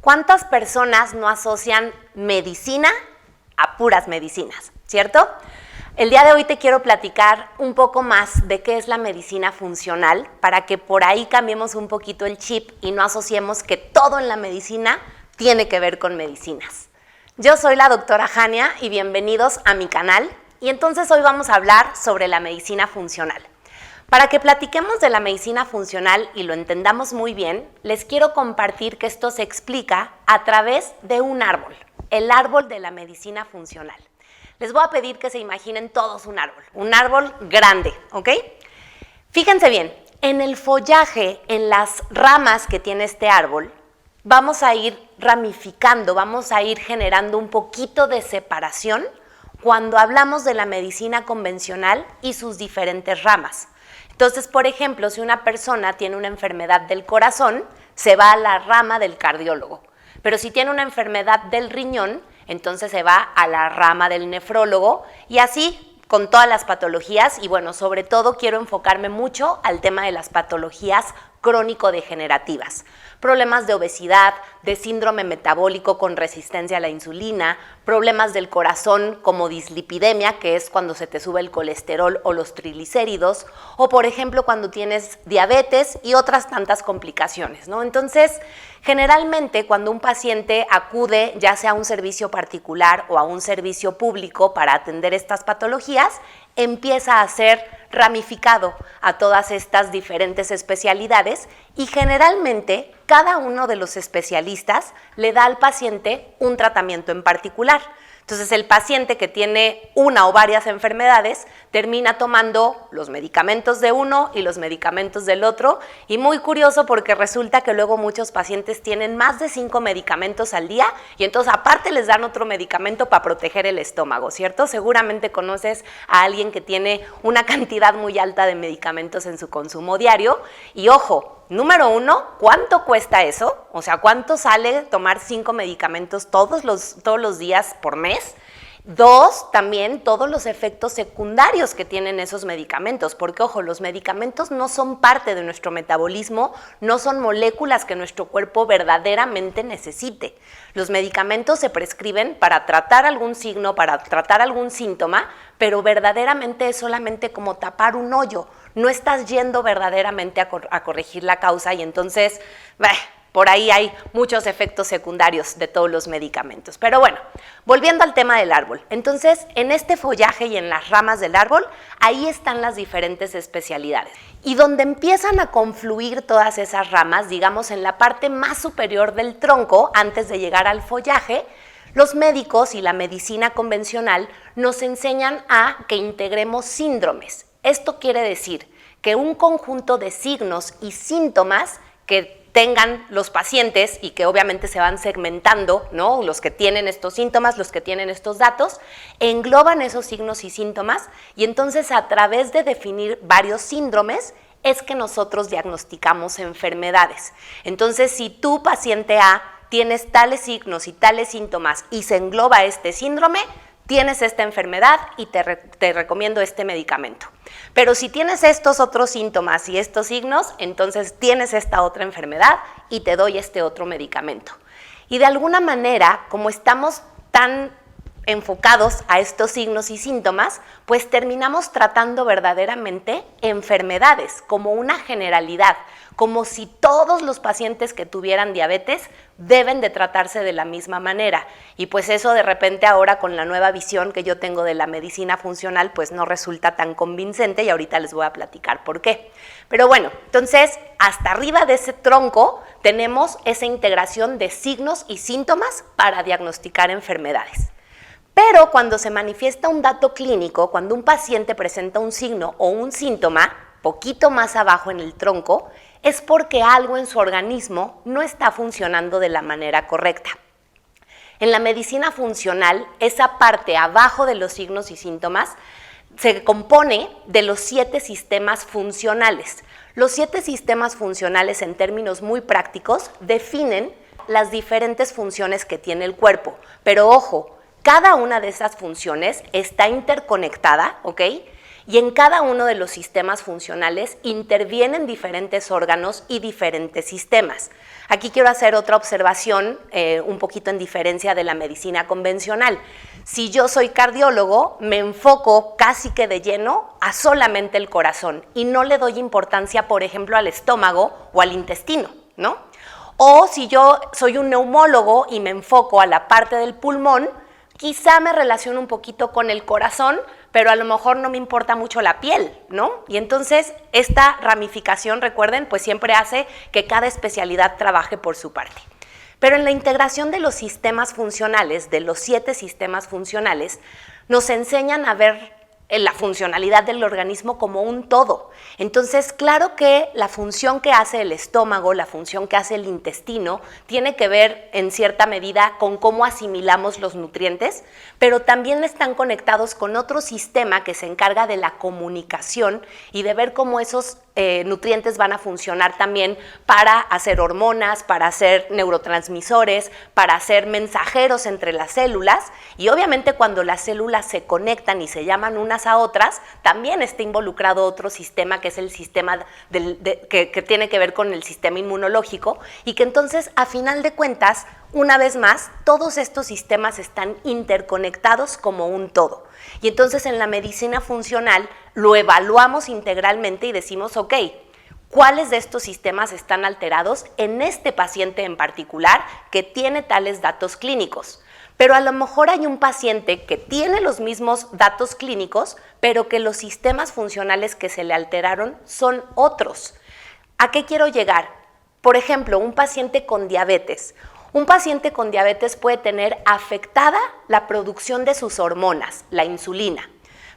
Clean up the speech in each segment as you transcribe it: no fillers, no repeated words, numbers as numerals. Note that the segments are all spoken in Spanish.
¿Cuántas personas no asocian medicina a puras medicinas, cierto? El día de hoy te quiero platicar un poco más de qué es la medicina funcional para que por ahí cambiemos un poquito el chip y no asociemos que todo en la medicina tiene que ver con medicinas. Yo soy la doctora Jania y bienvenidos a mi canal y entonces hoy vamos a hablar sobre la medicina funcional. Para que platiquemos de la medicina funcional y lo entendamos muy bien, les quiero compartir que esto se explica a través de un árbol, el árbol de la medicina funcional. Les voy a pedir que se imaginen todos un árbol grande, ¿ok? Fíjense bien, en el follaje, en las ramas que tiene este árbol, vamos a ir ramificando, vamos a ir generando un poquito de separación cuando hablamos de la medicina convencional y sus diferentes ramas. Entonces, por ejemplo, si una persona tiene una enfermedad del corazón, se va a la rama del cardiólogo. Pero si tiene una enfermedad del riñón, entonces se va a la rama del nefrólogo y así con todas las patologías. Y bueno, sobre todo quiero enfocarme mucho al tema de las patologías crónico-degenerativas. Problemas de obesidad, de síndrome metabólico con resistencia a la insulina, problemas del corazón como dislipidemia, que es cuando se te sube el colesterol o los triglicéridos, o por ejemplo cuando tienes diabetes y otras tantas complicaciones, ¿no? Entonces, generalmente cuando un paciente acude ya sea a un servicio particular o a un servicio público para atender estas patologías, empieza a ser ramificado a todas estas diferentes especialidades y generalmente cada uno de los especialistas le da al paciente un tratamiento en particular. Entonces el paciente que tiene una o varias enfermedades termina tomando los medicamentos de uno y los medicamentos del otro y muy curioso porque resulta que luego muchos pacientes tienen más de 5 medicamentos al día y entonces aparte les dan otro medicamento para proteger el estómago, ¿cierto? Seguramente conoces a alguien que tiene una cantidad muy alta de medicamentos en su consumo diario y ojo, número 1, ¿cuánto cuesta eso? O sea, ¿cuánto sale tomar 5 medicamentos todos los días por mes? 2, también todos los efectos secundarios que tienen esos medicamentos, porque ojo, los medicamentos no son parte de nuestro metabolismo, no son moléculas que nuestro cuerpo verdaderamente necesite. Los medicamentos se prescriben para tratar algún signo, para tratar algún síntoma, pero verdaderamente es solamente como tapar un hoyo. No estás yendo verdaderamente a corregir la causa y entonces, por ahí hay muchos efectos secundarios de todos los medicamentos. Pero bueno, volviendo al tema del árbol. Entonces, en este follaje y en las ramas del árbol, ahí están las diferentes especialidades. Y donde empiezan a confluir todas esas ramas, digamos en la parte más superior del tronco, antes de llegar al follaje, los médicos y la medicina convencional nos enseñan a que integremos síndromes. Esto quiere decir que un conjunto de signos y síntomas que tengan los pacientes y que obviamente se van segmentando, ¿no? Los que tienen estos síntomas, los que tienen estos datos, engloban esos signos y síntomas y entonces a través de definir varios síndromes es que nosotros diagnosticamos enfermedades. Entonces, si tú, paciente A, tienes tales signos y tales síntomas y se engloba este síndrome, tienes esta enfermedad y te recomiendo este medicamento. Pero si tienes estos otros síntomas y estos signos, entonces tienes esta otra enfermedad y te doy este otro medicamento. Y de alguna manera, como estamos tan enfocados a estos signos y síntomas, pues terminamos tratando verdaderamente enfermedades como una generalidad, como si todos los pacientes que tuvieran diabetes deben de tratarse de la misma manera. Y pues eso de repente ahora con la nueva visión que yo tengo de la medicina funcional, pues no resulta tan convincente y ahorita les voy a platicar por qué. Pero bueno, entonces hasta arriba de ese tronco tenemos esa integración de signos y síntomas para diagnosticar enfermedades. Pero cuando se manifiesta un dato clínico, cuando un paciente presenta un signo o un síntoma, poquito más abajo en el tronco, es porque algo en su organismo no está funcionando de la manera correcta. En la medicina funcional, esa parte abajo de los signos y síntomas se compone de los 7 sistemas funcionales. Los 7 sistemas funcionales, en términos muy prácticos, definen las diferentes funciones que tiene el cuerpo. Pero ojo, cada una de esas funciones está interconectada, ¿ok? Y en cada uno de los sistemas funcionales intervienen diferentes órganos y diferentes sistemas. Aquí quiero hacer otra observación, un poquito en diferencia de la medicina convencional. Si yo soy cardiólogo, me enfoco casi que de lleno a solamente el corazón y no le doy importancia, por ejemplo, al estómago o al intestino, ¿no? O si yo soy un neumólogo y me enfoco a la parte del pulmón, quizá me relaciono un poquito con el corazón, pero a lo mejor no me importa mucho la piel, ¿no? Y entonces esta ramificación, recuerden, pues siempre hace que cada especialidad trabaje por su parte. Pero en la integración de los sistemas funcionales, de los 7 sistemas funcionales, nos enseñan a ver la funcionalidad del organismo como un todo. Entonces, claro que la función que hace el estómago, la función que hace el intestino, tiene que ver en cierta medida con cómo asimilamos los nutrientes, pero también están conectados con otro sistema que se encarga de la comunicación y de ver cómo esos nutrientes van a funcionar también para hacer hormonas, para hacer neurotransmisores, para hacer mensajeros entre las células, y obviamente cuando las células se conectan y se llaman unas a otras, también está involucrado otro sistema que es el sistema que tiene que ver con el sistema inmunológico, y que entonces a final de cuentas, una vez más, todos estos sistemas están interconectados como un todo. Y entonces en la medicina funcional lo evaluamos integralmente y decimos, ok, ¿cuáles de estos sistemas están alterados en este paciente en particular que tiene tales datos clínicos? Pero a lo mejor hay un paciente que tiene los mismos datos clínicos, pero que los sistemas funcionales que se le alteraron son otros. ¿A qué quiero llegar? Por ejemplo, un paciente con diabetes. Un paciente con diabetes puede tener afectada la producción de sus hormonas, la insulina.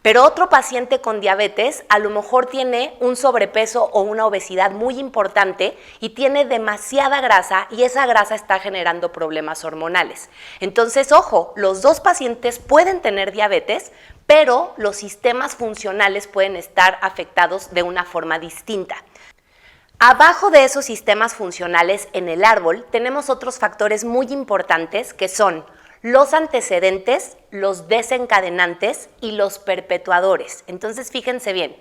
Pero otro paciente con diabetes a lo mejor tiene un sobrepeso o una obesidad muy importante y tiene demasiada grasa, y esa grasa está generando problemas hormonales. Entonces, ojo, los dos pacientes pueden tener diabetes, pero los sistemas funcionales pueden estar afectados de una forma distinta. Abajo de esos sistemas funcionales en el árbol tenemos otros factores muy importantes que son los antecedentes, los desencadenantes y los perpetuadores. Entonces, fíjense bien,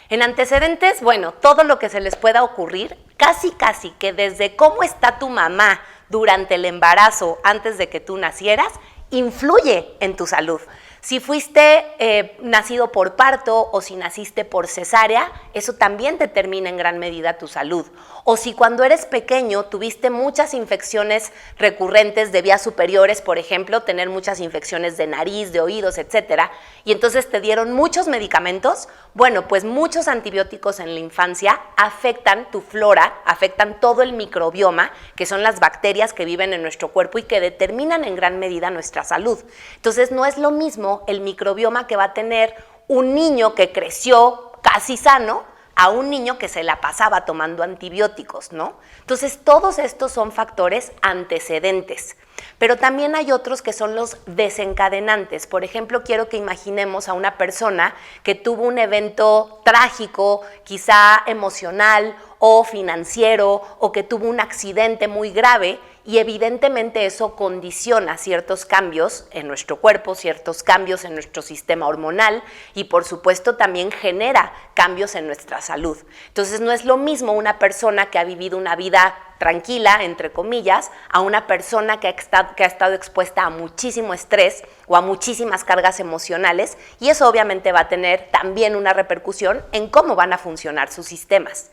en antecedentes, bueno, todo lo que se les pueda ocurrir, casi que desde cómo está tu mamá durante el embarazo antes de que tú nacieras, influye en tu salud. Si fuiste nacido por parto o si naciste por cesárea, eso también determina en gran medida tu salud. O si cuando eres pequeño tuviste muchas infecciones recurrentes de vías superiores, por ejemplo, tener muchas infecciones de nariz, de oídos, etcétera, y entonces te dieron muchos medicamentos, bueno, pues muchos antibióticos en la infancia afectan tu flora, afectan todo el microbioma, que son las bacterias que viven en nuestro cuerpo y que determinan en gran medida nuestra salud. Entonces, no es lo mismo el microbioma que va a tener un niño que creció casi sano a un niño que se la pasaba tomando antibióticos, ¿no? Entonces, todos estos son factores antecedentes. Pero también hay otros que son los desencadenantes. Por ejemplo, quiero que imaginemos a una persona que tuvo un evento trágico, quizá emocional o financiero, o que tuvo un accidente muy grave, y evidentemente eso condiciona ciertos cambios en nuestro cuerpo, ciertos cambios en nuestro sistema hormonal, y por supuesto también genera cambios en nuestra salud. Entonces, no es lo mismo una persona que ha vivido una vida tranquila, entre comillas, a una persona que ha estado expuesta a muchísimo estrés o a muchísimas cargas emocionales, y eso obviamente va a tener también una repercusión en cómo van a funcionar sus sistemas.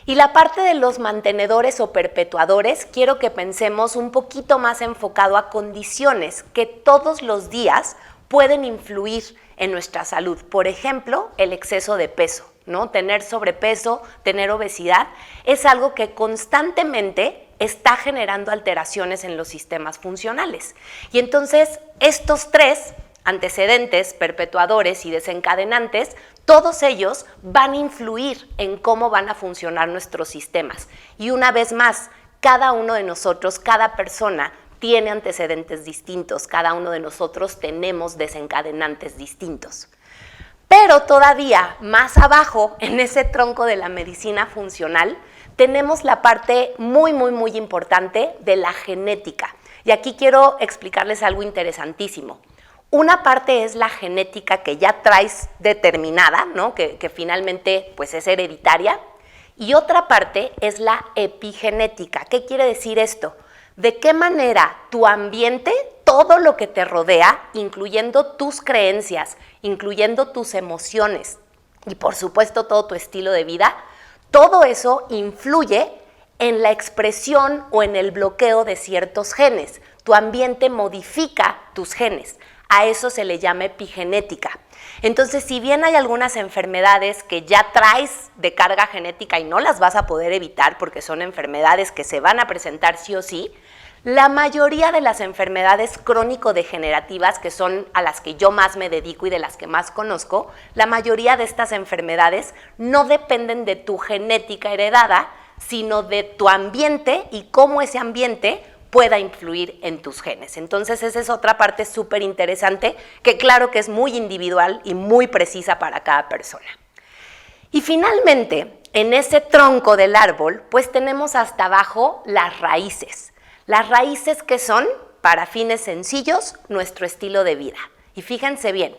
Y la parte de los mantenedores o perpetuadores, quiero que pensemos un poquito más enfocado a condiciones que todos los días pueden influir en nuestra salud. Por ejemplo, el exceso de peso, ¿no? Tener sobrepeso, tener obesidad, es algo que constantemente está generando alteraciones en los sistemas funcionales. Y entonces, estos tres, antecedentes, perpetuadores y desencadenantes, todos ellos van a influir en cómo van a funcionar nuestros sistemas. Y una vez más, cada uno de nosotros, cada persona, tiene antecedentes distintos, cada uno de nosotros tenemos desencadenantes distintos. Pero todavía más abajo, en ese tronco de la medicina funcional, tenemos la parte muy importante de la genética. Y aquí quiero explicarles algo interesantísimo. Una parte es la genética que ya traes determinada, ¿no? que finalmente pues, es hereditaria, y otra parte es la epigenética. ¿Qué quiere decir esto? De qué manera tu ambiente, todo lo que te rodea, incluyendo tus creencias, incluyendo tus emociones y por supuesto todo tu estilo de vida, todo eso influye en la expresión o en el bloqueo de ciertos genes. Tu ambiente modifica tus genes. A eso se le llama epigenética. Entonces, si bien hay algunas enfermedades que ya traes de carga genética y no las vas a poder evitar porque son enfermedades que se van a presentar sí o sí, la mayoría de las enfermedades crónico-degenerativas, que son a las que yo más me dedico y de las que más conozco, la mayoría de estas enfermedades no dependen de tu genética heredada, sino de tu ambiente y cómo ese ambiente pueda influir en tus genes. Entonces, esa es otra parte súper interesante que claro que es muy individual y muy precisa para cada persona. Y finalmente, en ese tronco del árbol, pues tenemos hasta abajo las raíces. Las raíces que son, para fines sencillos, nuestro estilo de vida. Y fíjense bien,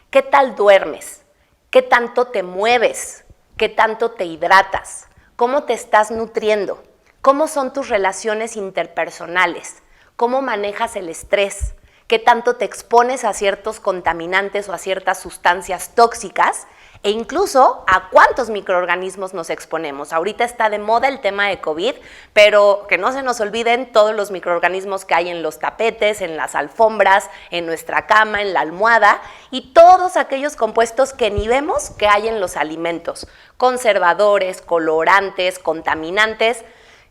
¿qué tal duermes? ¿Qué tanto te mueves? ¿Qué tanto te hidratas? ¿Cómo te estás nutriendo? ¿Cómo son tus relaciones interpersonales? ¿Cómo manejas el estrés? ¿Qué tanto te expones a ciertos contaminantes o a ciertas sustancias tóxicas? E incluso a cuántos microorganismos nos exponemos. Ahorita está de moda el tema de COVID, pero que no se nos olviden todos los microorganismos que hay en los tapetes, en las alfombras, en nuestra cama, en la almohada y todos aquellos compuestos que ni vemos que hay en los alimentos. Conservadores, colorantes, contaminantes.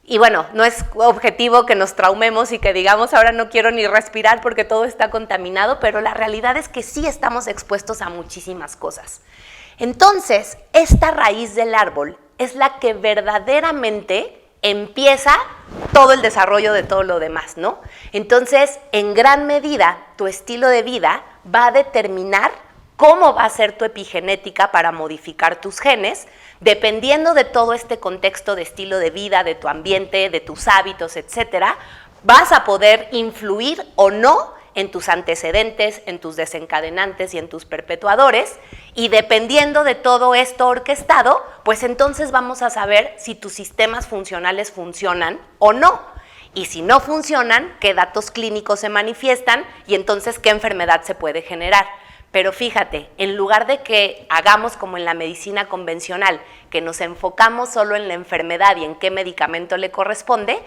Y bueno, no es objetivo que nos traumemos y que digamos ahora no quiero ni respirar porque todo está contaminado, pero la realidad es que sí estamos expuestos a muchísimas cosas. Entonces, esta raíz del árbol es la que verdaderamente empieza todo el desarrollo de todo lo demás, ¿no? Entonces, en gran medida, tu estilo de vida va a determinar cómo va a ser tu epigenética para modificar tus genes, dependiendo de todo este contexto de estilo de vida, de tu ambiente, de tus hábitos, etcétera, vas a poder influir o no en tus antecedentes, en tus desencadenantes y en tus perpetuadores, y dependiendo de todo esto orquestado, pues entonces vamos a saber si tus sistemas funcionales funcionan o no. Y si no funcionan, qué datos clínicos se manifiestan y entonces qué enfermedad se puede generar. Pero fíjate, en lugar de que hagamos como en la medicina convencional, que nos enfocamos solo en la enfermedad y en qué medicamento le corresponde,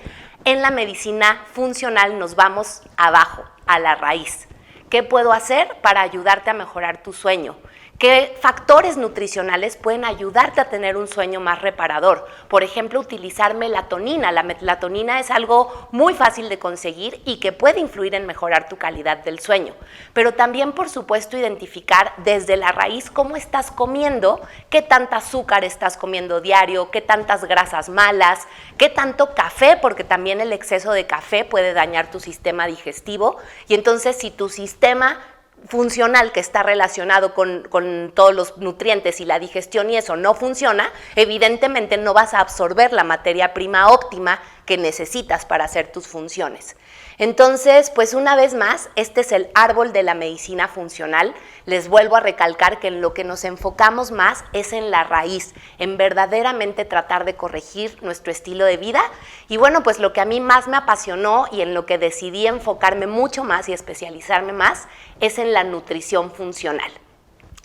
en la medicina funcional nos vamos abajo, a la raíz. ¿Qué puedo hacer para ayudarte a mejorar tu sueño? ¿Qué factores nutricionales pueden ayudarte a tener un sueño más reparador? Por ejemplo, utilizar melatonina. La melatonina es algo muy fácil de conseguir y que puede influir en mejorar tu calidad del sueño. Pero también, por supuesto, identificar desde la raíz cómo estás comiendo, qué tanta azúcar estás comiendo diario, qué tantas grasas malas, qué tanto café, porque también el exceso de café puede dañar tu sistema digestivo. Y entonces, si tu sistema funcional que está relacionado con todos los nutrientes y la digestión y eso no funciona, evidentemente no vas a absorber la materia prima óptima que necesitas para hacer tus funciones. Entonces, pues una vez más, este es el árbol de la medicina funcional. Les vuelvo a recalcar que en lo que nos enfocamos más es en la raíz, en verdaderamente tratar de corregir nuestro estilo de vida. Y bueno, pues lo que a mí más me apasionó y en lo que decidí enfocarme mucho más y especializarme más es en la nutrición funcional.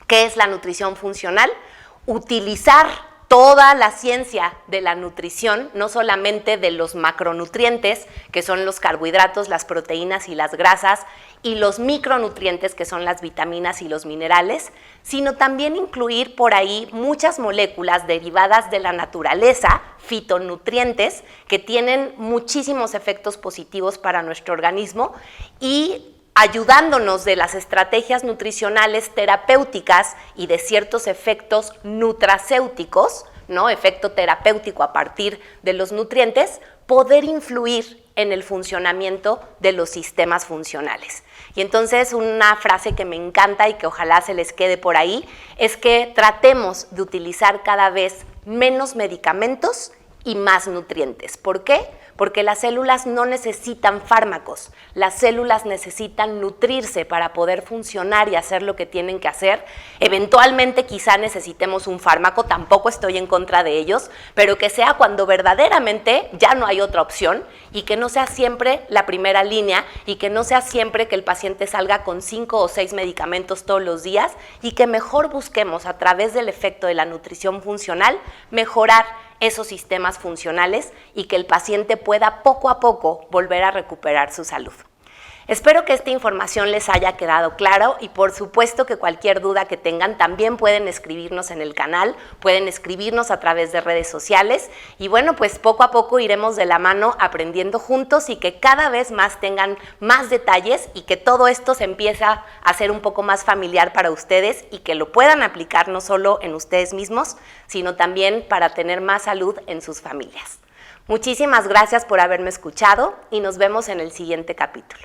¿Qué es la nutrición funcional? Utilizar toda la ciencia de la nutrición, no solamente de los macronutrientes, que son los carbohidratos, las proteínas y las grasas, y los micronutrientes, que son las vitaminas y los minerales, sino también incluir por ahí muchas moléculas derivadas de la naturaleza, fitonutrientes, que tienen muchísimos efectos positivos para nuestro organismo y ayudándonos de las estrategias nutricionales terapéuticas y de ciertos efectos nutracéuticos, ¿no? Efecto terapéutico a partir de los nutrientes, poder influir en el funcionamiento de los sistemas funcionales. Y entonces una frase que me encanta y que ojalá se les quede por ahí es que tratemos de utilizar cada vez menos medicamentos y más nutrientes. ¿Por qué? Porque las células no necesitan fármacos, las células necesitan nutrirse para poder funcionar y hacer lo que tienen que hacer. Eventualmente quizá necesitemos un fármaco, tampoco estoy en contra de ellos, pero que sea cuando verdaderamente ya no hay otra opción y que no sea siempre la primera línea y que no sea siempre que el paciente salga con 5 o 6 medicamentos todos los días y que mejor busquemos a través del efecto de la nutrición funcional mejorar esos sistemas funcionales y que el paciente pueda poco a poco volver a recuperar su salud. Espero que esta información les haya quedado claro y por supuesto que cualquier duda que tengan también pueden escribirnos en el canal, pueden escribirnos a través de redes sociales y bueno, pues poco a poco iremos de la mano aprendiendo juntos y que cada vez más tengan más detalles y que todo esto se empiece a hacer un poco más familiar para ustedes y que lo puedan aplicar no solo en ustedes mismos, sino también para tener más salud en sus familias. Muchísimas gracias por haberme escuchado y nos vemos en el siguiente capítulo.